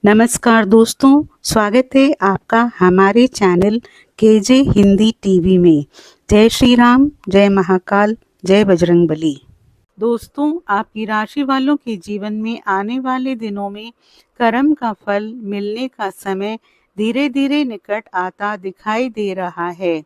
नमस्कार दोस्तों, स्वागत है आपका हमारे चैनल केजे हिंदी टीवी में। जय श्री राम, जय महाकाल, जय बजरंगबली। दोस्तों, आपकी राशि वालों के जीवन में आने वाले दिनों में कर्म का फल मिलने का समय धीरे धीरे निकट आता दिखाई दे रहा है।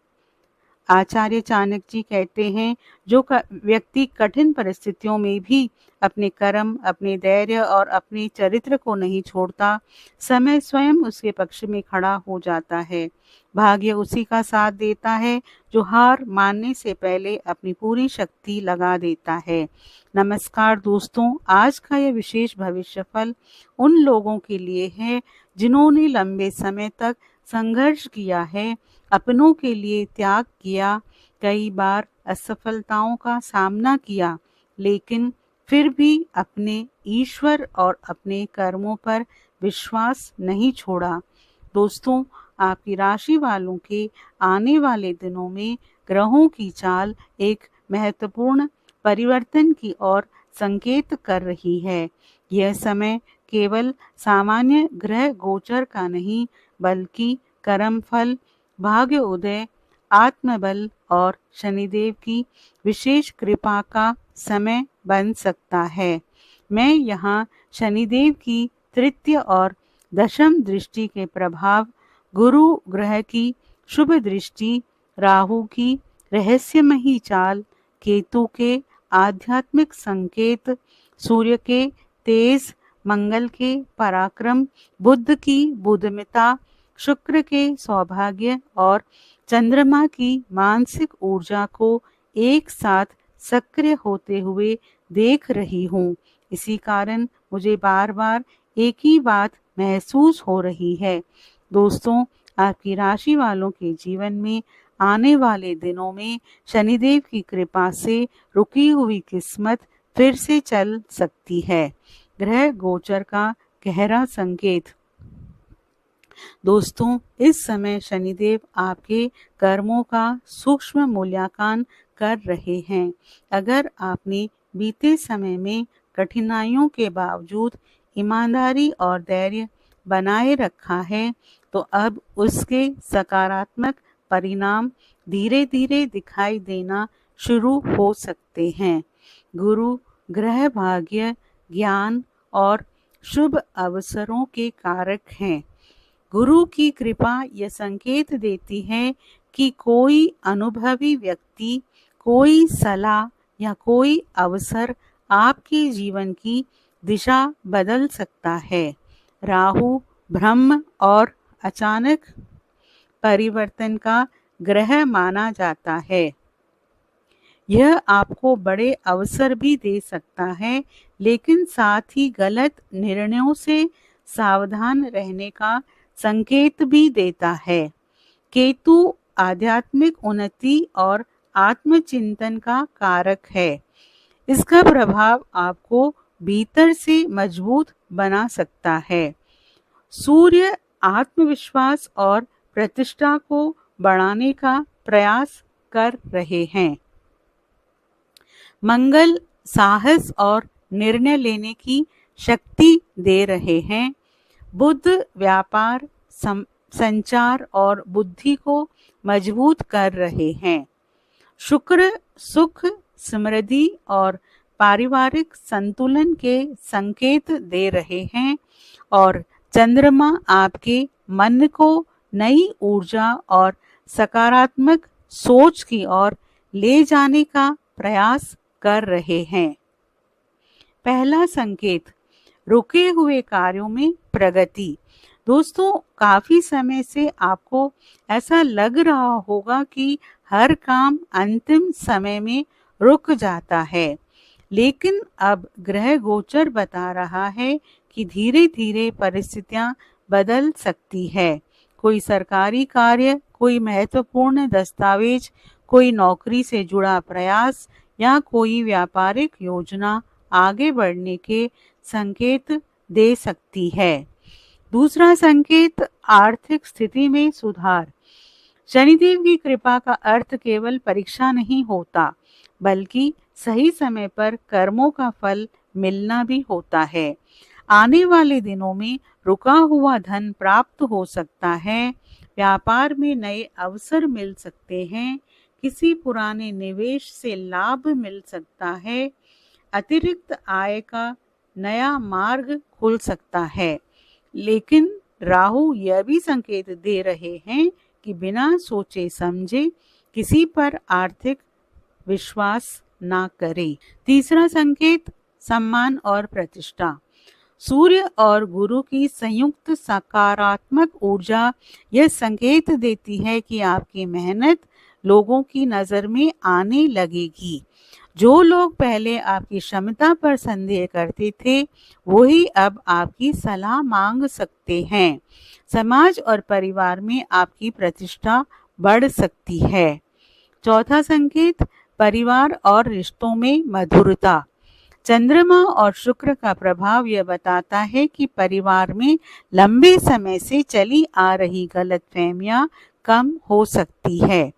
आचार्य चाणक्य जी कहते हैं, जो व्यक्ति कठिन परिस्थितियों में भी अपने कर्म, अपने धैर्य और अपने चरित्र को नहीं छोड़ता, समय स्वयं उसके पक्ष में खड़ा हो जाता है। भाग्य उसी का साथ देता है जो हार मानने से पहले अपनी पूरी शक्ति लगा देता है। नमस्कार दोस्तों, आज का यह विशेष भविष्य फल उन लोगों के लिए है जिन्होंने लंबे समय तक संघर्ष किया है, अपनों के लिए त्याग किया, कई बार असफलताओं का सामना किया, लेकिन फिर भी अपने ईश्वर और अपने कर्मों पर विश्वास नहीं छोड़ा। दोस्तों, आपकी राशि वालों के आने वाले दिनों में ग्रहों की चाल एक महत्वपूर्ण परिवर्तन की ओर संकेत कर रही है। यह समय केवल सामान्य ग्रह गोचर का नहीं, बल्कि कर्म फल, भाग्य उदय, आत्मबल और शनिदेव की विशेष कृपा का समय बन सकता है। मैं यहाँ शनिदेव की तृतीय और दशम दृष्टि के प्रभाव, गुरु ग्रह की शुभ दृष्टि, राहु की रहस्यमयी चाल, केतु के आध्यात्मिक संकेत, सूर्य के तेज, मंगल के पराक्रम, बुध की बुद्धिमता, शुक्र के सौभाग्य और चंद्रमा की मानसिक ऊर्जा को एक साथ सक्रिय होते हुए देख रही हूँ। इसी कारण मुझे बार बार एक ही बात महसूस हो रही है। दोस्तों, आपकी राशि वालों के जीवन में आने वाले दिनों में शनिदेव की कृपा से रुकी हुई किस्मत फिर से चल सकती है। ग्रह गोचर का गहरा संकेत। दोस्तों, इस समय शनिदेव आपके कर्मों का सूक्ष्म मूल्यांकन कर रहे हैं। अगर आपने बीते समय में कठिनाइयों के बावजूद ईमानदारी और धैर्य बनाए रखा है, तो अब उसके सकारात्मक परिणाम धीरे धीरे दिखाई देना शुरू हो सकते हैं। गुरु ग्रह भाग्य, ज्ञान और शुभ अवसरों के कारक हैं। गुरु की कृपा यह संकेत देती है कि कोई अनुभवी व्यक्ति, कोई सलाह या कोई अवसर आपके जीवन की दिशा बदल सकता है। राहु ब्रह्म और अचानक परिवर्तन का ग्रह माना जाता है। यह आपको बड़े अवसर भी दे सकता है, लेकिन साथ ही गलत निर्णयों से सावधान रहने का संकेत भी देता है। केतु आध्यात्मिक उन्नति और आत्मचिंतन का कारक है। इसका प्रभाव आपको भीतर से मजबूत बना सकता है। सूर्य आत्मविश्वास और प्रतिष्ठा को बढ़ाने का प्रयास कर रहे हैं। मंगल साहस और निर्णय लेने की शक्ति दे रहे हैं। बुध व्यापार, संचार और बुद्धि को मजबूत कर रहे हैं। शुक्र सुख, समृद्धि और पारिवारिक संतुलन के संकेत दे रहे हैं और चंद्रमा आपके मन को नई ऊर्जा और सकारात्मक सोच की ओर ले जाने का प्रयास कर रहे हैं। पहला संकेत, रुके हुए कार्यों में प्रगति। दोस्तों, काफी समय से आपको ऐसा लग रहा होगा कि हर काम अंतिम समय में रुक जाता है, लेकिन अब ग्रह गोचर बता रहा है कि धीरे धीरे परिस्थितियां बदल सकती है। कोई सरकारी कार्य, कोई महत्वपूर्ण दस्तावेज, कोई नौकरी से जुड़ा प्रयास या कोई व्यापारिक योजना आगे बढ़ने के संकेत दे सकती है। दूसरा संकेत, आर्थिक स्थिति में सुधार। शनिदेव की कृपा का अर्थ केवल परीक्षा नहीं होता, बल्कि सही समय पर कर्मों का फल मिलना भी होता है। आने वाले दिनों में रुका हुआ धन प्राप्त हो सकता है। व्यापार में नए अवसर मिल सकते हैं। किसी पुराने निवेश से लाभ मिल सकता है। अतिरिक्त आय का नया मार्ग खुल सकता है। लेकिन राहु यह भी संकेत दे रहे हैं कि बिना सोचे समझे किसी पर आर्थिक विश्वास ना करें। तीसरा संकेत सम्मान और प्रतिष्ठा। सूर्य और गुरु की संयुक्त सकारात्मक ऊर्जा यह संकेत देती है कि आपकी मेहनत लोगों की नज़र में आने लगेगी। जो लोग पहले आपकी क्षमता पर संदेह करते थे, वही अब आपकी सलाह मांग सकते हैं। समाज और परिवार में आपकी प्रतिष्ठा बढ़ सकती है। चौथा संकेत परिवार और रिश्तों में मधुरता। चंद्रमा और शुक्र का प्रभाव यह बताता है कि परिवार में लंबे समय से चली आ रही गलतफहमियां कम हो सकती है।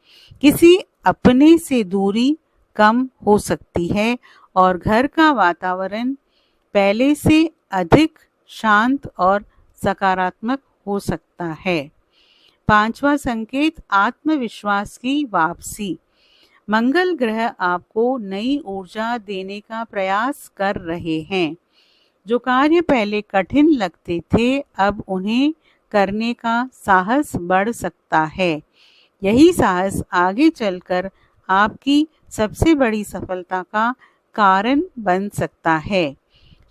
किसी अपने से दूरी कम हो सकती है और घर का वातावरण पहले से अधिक शांत और सकारात्मक हो सकता है। पांचवा संकेत आत्मविश्वास की वापसी। मंगल ग्रह आपको नई ऊर्जा देने का प्रयास कर रहे हैं। जो कार्य पहले कठिन लगते थे, अब उन्हें करने का साहस बढ़ सकता है। यही साहस आगे चलकर आपकी सबसे बड़ी सफलता का कारण बन सकता है।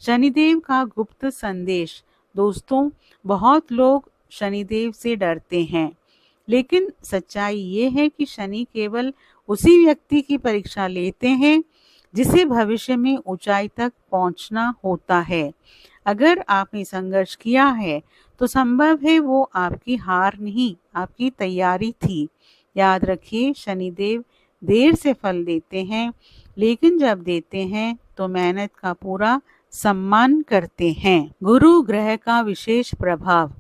शनिदेव का गुप्त संदेश। दोस्तों, बहुत लोग शनिदेव से डरते हैं, लेकिन सच्चाई ये है कि शनि केवल उसी व्यक्ति की परीक्षा लेते हैं जिसे भविष्य में ऊंचाई तक पहुंचना होता है। अगर आपने संघर्ष किया है तो संभव है वो आपकी हार नहीं, आपकी तैयारी थी। याद रखिए, शनिदेव देर से फल देते हैं, लेकिन जब देते हैं तो मेहनत का पूरा सम्मान करते हैं। गुरु ग्रह का विशेष प्रभाव।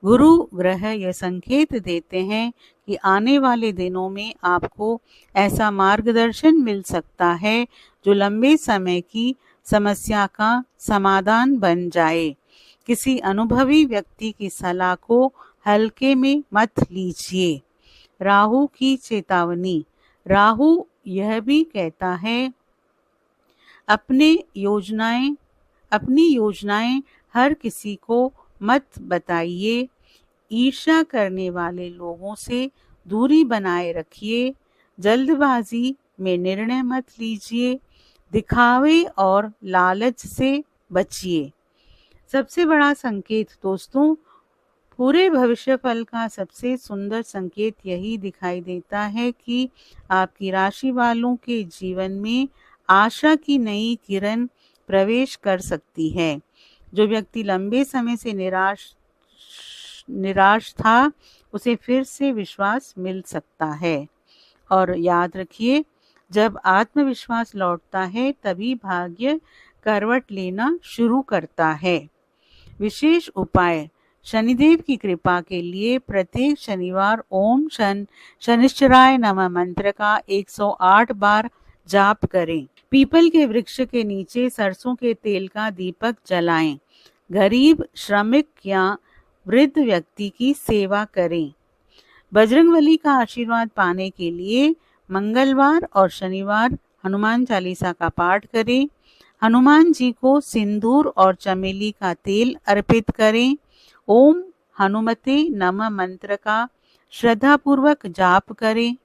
गुरु ग्रह यह संकेत देते हैं कि आने वाले दिनों में आपको ऐसा मार्गदर्शन मिल सकता है जो लंबे समय की समस्या का समाधान बन जाए। किसी अनुभवी व्यक्ति की सलाह को हल्के में मत लीजिए। राहु की चेतावनी। राहु यह भी कहता है अपनी योजनाएं हर किसी को मत बताइए। ईर्ष्या करने वाले लोगों से दूरी बनाए रखिए। जल्दबाजी में निर्णय मत लीजिए। दिखावे और लालच से बचिए। सबसे बड़ा संकेत दोस्तों, पूरे भविष्यफल का सबसे सुंदर संकेत यही दिखाई देता है कि आपकी राशि वालों के जीवन में आशा की नई किरण प्रवेश कर सकती है। जो व्यक्ति लंबे समय से निराश था, उसे फिर से विश्वास मिल सकता है। और याद रखिए, जब आत्मविश्वास लौटता है तभी भाग्य करवट लेना शुरू करता है। विशेष उपाय। शनिदेव की कृपा के लिए प्रत्येक शनिवार ओम शनिश्चराय नमः मंत्र का 108 बार जाप करें। पीपल के वृक्ष के नीचे सरसों के तेल का दीपक जलाएं। गरीब, श्रमिक या वृद्ध व्यक्ति की सेवा करें। बजरंगबली का आशीर्वाद पाने के लिए मंगलवार और शनिवार हनुमान चालीसा का पाठ करें। हनुमान जी को सिंदूर और चमेली का तेल अर्पित करें। ओम हनुमते नमः मंत्र का श्रद्धापूर्वक जाप करें।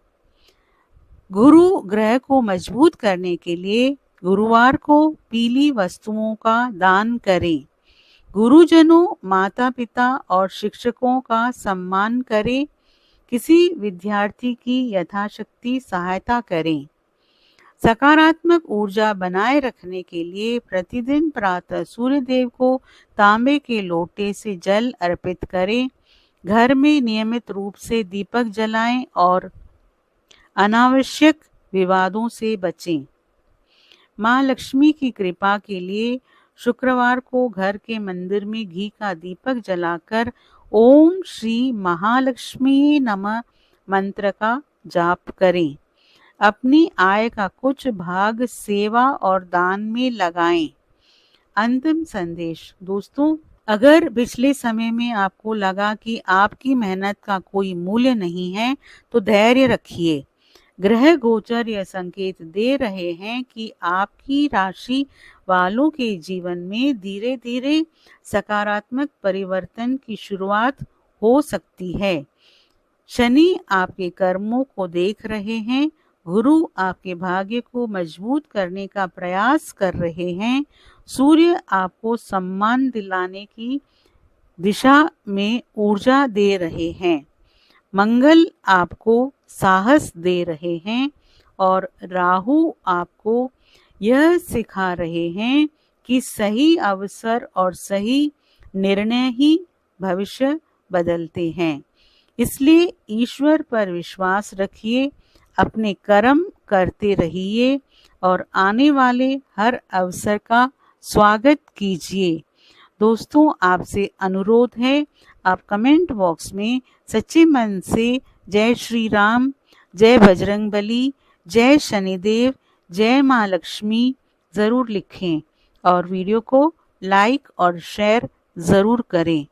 गुरु ग्रह को मजबूत करने के लिए गुरुवार को पीली वस्तुओं का दान करें। गुरुजनों, माता पिता और शिक्षकों का सम्मान करें। किसी विद्यार्थी की यथाशक्ति सहायता करें। सकारात्मक ऊर्जा बनाए रखने के लिए प्रतिदिन प्रातः सूर्य देव को तांबे के लोटे से जल अर्पित करें। घर में नियमित रूप से दीपक जलाएं और अनावश्यक विवादों से बचें। माँ लक्ष्मी की कृपा के लिए शुक्रवार को घर के मंदिर में घी का दीपक जलाकर ओम श्री महालक्ष्मी नमः मंत्र का जाप करें। अपनी आय का कुछ भाग सेवा और दान में लगाएं। अंतिम संदेश। दोस्तों, अगर पिछले समय में आपको लगा कि आपकी मेहनत का कोई मूल्य नहीं है, तो धैर्य रखिए। ग्रह गोचर यह संकेत दे रहे हैं कि आपकी राशि वालों के जीवन में धीरे धीरे सकारात्मक परिवर्तन की शुरुआत हो सकती है। शनि आपके कर्मों को देख रहे हैं, गुरु आपके भाग्य को मजबूत करने का प्रयास कर रहे हैं, सूर्य आपको सम्मान दिलाने की दिशा में ऊर्जा दे रहे हैं, मंगल आपको साहस दे रहे हैं और राहु आपको यह सिखा रहे हैं कि सही अवसर और सही निर्णय ही भविष्य बदलते हैं। इसलिए ईश्वर पर विश्वास रखिए, अपने कर्म करते रहिए और आने वाले हर अवसर का स्वागत कीजिए। दोस्तों, आपसे अनुरोध है, आप कमेंट बॉक्स में सच्चे मन से जय श्री राम, जय बजरंगबली, जय शनिदेव, जय माँ लक्ष्मी ज़रूर लिखें और वीडियो को लाइक और शेयर ज़रूर करें।